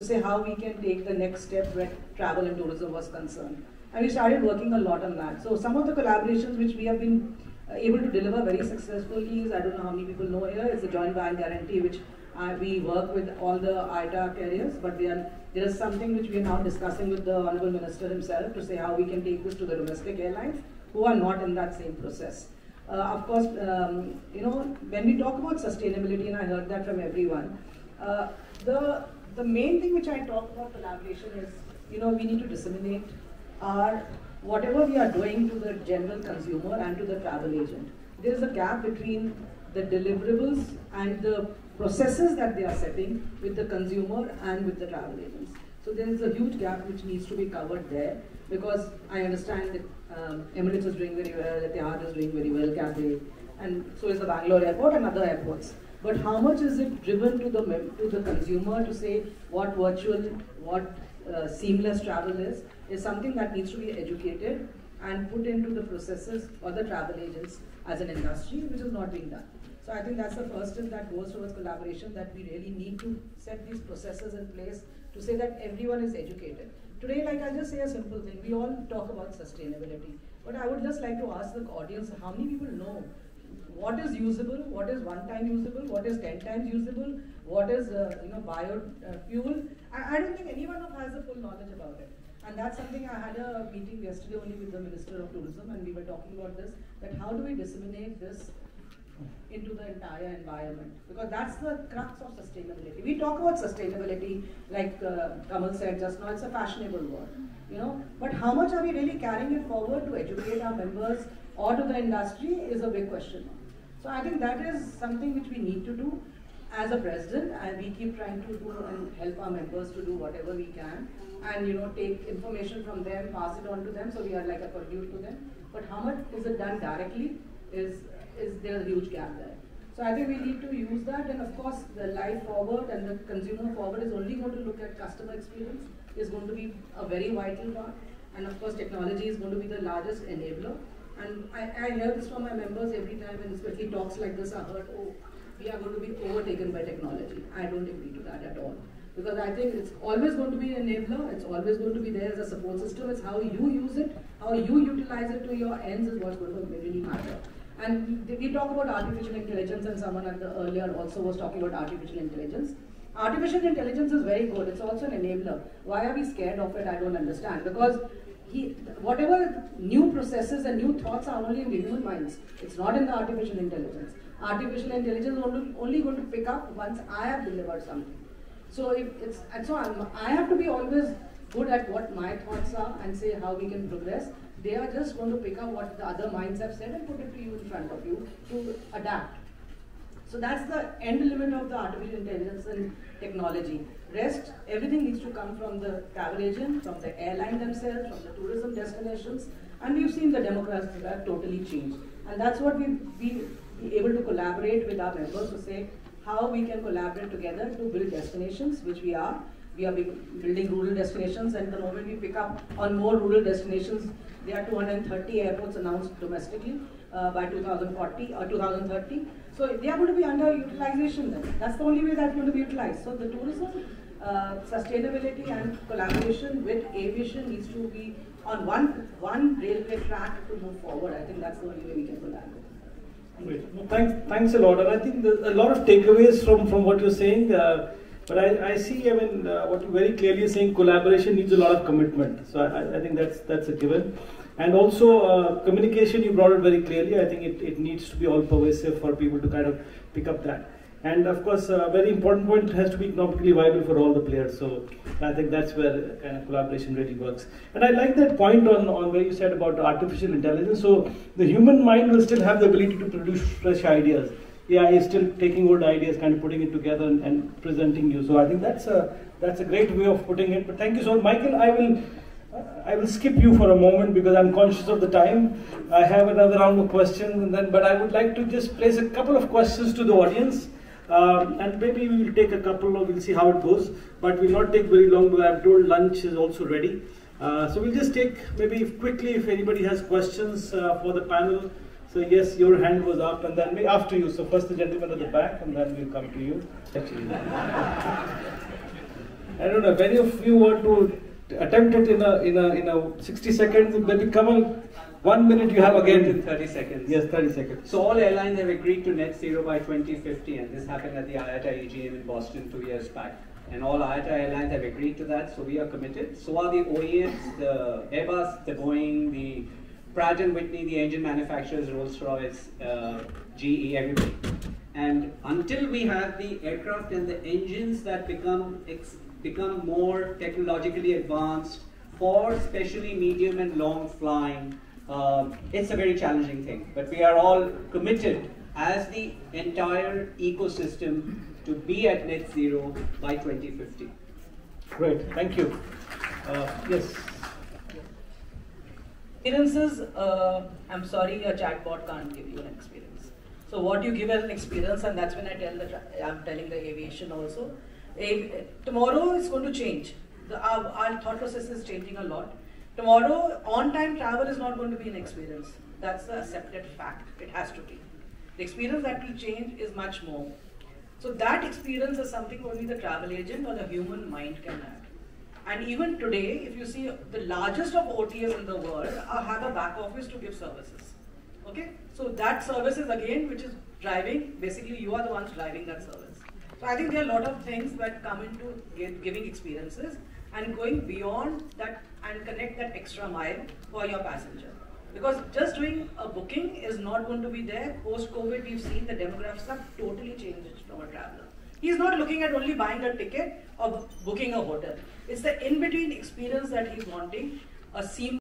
say how we can take the next step where travel and tourism was concerned. And we started working a lot on that. So some of the collaborations which we have been able to deliver very successfully is, I don't know how many people know here, it's the Joint Van Guarantee, which we work with all the ITA carriers, but there is something which we are now discussing with the Honorable Minister himself to say how we can take this to the domestic airlines who are not in that same process. Of course, when we talk about sustainability, and I heard that from everyone, the main thing which I talk about collaboration is, we need to disseminate our whatever we are doing to the general consumer and to the travel agent. There is a gap between the deliverables and the processes that they are setting with the consumer and with the travel agents. So there is a huge gap which needs to be covered there, because I understand that Emirates is doing very well, Etihad is doing very well, Cathay, and so is the Bangalore airport and other airports. But how much is it driven to the consumer to say what virtual, what seamless travel is something that needs to be educated and put into the processes or the travel agents as an industry, which is not being done. So I think that's the first step that goes towards collaboration, that we really need to set these processes in place to say that everyone is educated. Today, like I'll just say a simple thing, we all talk about sustainability, but I would just like to ask the audience, how many people know what is usable, what is one-time usable, what is 10 times usable, what is biofuel. I don't think anyone has the full knowledge about it. And that's something I had a meeting yesterday only with the Minister of Tourism, and we were talking about this, that how do we disseminate this into the entire environment, because that's the crux of sustainability. We talk about sustainability, like Kamal said just now, it's a fashionable word, but how much are we really carrying it forward to educate our members or to the industry is a big question. So I think that is something which we need to do as a president, and we keep trying to do and help our members to do whatever we can, and take information from them, pass it on to them, so we are like a conduit to them. But how much is it done directly is there a huge gap there. So I think we need to use that, and of course the life forward and the consumer forward is only going to look at customer experience, is going to be a very vital part, and of course technology is going to be the largest enabler. And I hear this from my members every time, and especially talks like this, I heard, oh, we are going to be overtaken by technology. I don't agree to that at all. Because I think it's always going to be an enabler, it's always going to be there as a support system. It's how you use it, how you utilize it to your ends is what's going to really matter. And we talk about artificial intelligence, and someone earlier also was talking about artificial intelligence. Artificial intelligence is very good, it's also an enabler. Why are we scared of it? I don't understand. Because whatever new processes and new thoughts are only in the human minds. It's not in the artificial intelligence. Artificial intelligence is only going to pick up once I have delivered something. So I have to be always good at what my thoughts are and say how we can progress. They are just going to pick up what the other minds have said and put it to you in front of you to adapt. So that's the end limit of the artificial intelligence and technology. Rest, everything needs to come from the travel agent, from the airline themselves, from the tourism destinations, and we've seen the demographics have totally changed. And that's what we've been able to collaborate with our members to say how we can collaborate together to build destinations, which we are. We are building rural destinations, and the moment we pick up on more rural destinations, there are 230 airports announced domestically by 2040 or 2030. So they are going to be under utilization then. That's the only way that's going to be utilized. So the tourism, sustainability and collaboration with aviation needs to be on one railway track to move forward. I think that's the only way we can collaborate. Great. Well, thanks a lot. And I think there's a lot of takeaways from what you're saying. But I see, what you're very clearly saying, collaboration needs a lot of commitment. So I think that's a given. And also communication, you brought it very clearly. I think it needs to be all pervasive for people to kind of pick up that. And of course, a very important point, it has to be economically viable for all the players. So I think that's where kind of collaboration really works. And I like that point on where you said about artificial intelligence. So the human mind will still have the ability to produce fresh ideas. AI is still taking old ideas, kind of putting it together and presenting you. So I think that's a great way of putting it. But thank you so much, Michael. I will skip you for a moment because I'm conscious of the time. I have another round of questions, but I would like to just place a couple of questions to the audience. And maybe we will take a couple, or we'll see how it goes. But we'll not take very long, because I'm told lunch is also ready. So we'll just take maybe quickly if anybody has questions for the panel. So yes, your hand was up, and then after you. So first the gentleman at the back, and then we'll come to you. Actually. I don't know if any of you want to attempt it in a 60 seconds. Maybe Kamal, 1 minute you have again. In 30 seconds. Yes, 30 seconds. So all airlines have agreed to net zero by 2050, and this happened at the IATA EGM in Boston 2 years back. And all IATA airlines have agreed to that, so we are committed. So are the OEMs, the Airbus, the Boeing, the Pratt & Whitney, the engine manufacturers, Rolls-Royce, GE, everybody. And until we have the aircraft and the engines that become more technologically advanced for especially medium and long flying, it's a very challenging thing. But we are all committed as the entire ecosystem to be at net zero by 2050. Great, thank you. Yes. Experiences, I'm sorry, a chatbot can't give you an experience. So what you give as an experience, and that's when I'm telling the aviation also, tomorrow is going to change. Our thought process is changing a lot. Tomorrow, on-time travel is not going to be an experience. That's the accepted fact. It has to be. The experience that will change is much more. So that experience is something only the travel agent or the human mind can add. And even today, if you see the largest of OTAs in the world have a back office to give services. Okay? So that service is again, which is driving, basically you are the ones driving that service. So I think there are a lot of things that come into giving experiences and going beyond that and connect that extra mile for your passenger. Because just doing a booking is not going to be there. Post-COVID, we've seen the demographics have totally changed from a traveler. He's not looking at only buying a ticket or booking a hotel. It's the in-between experience that he's wanting, a seamless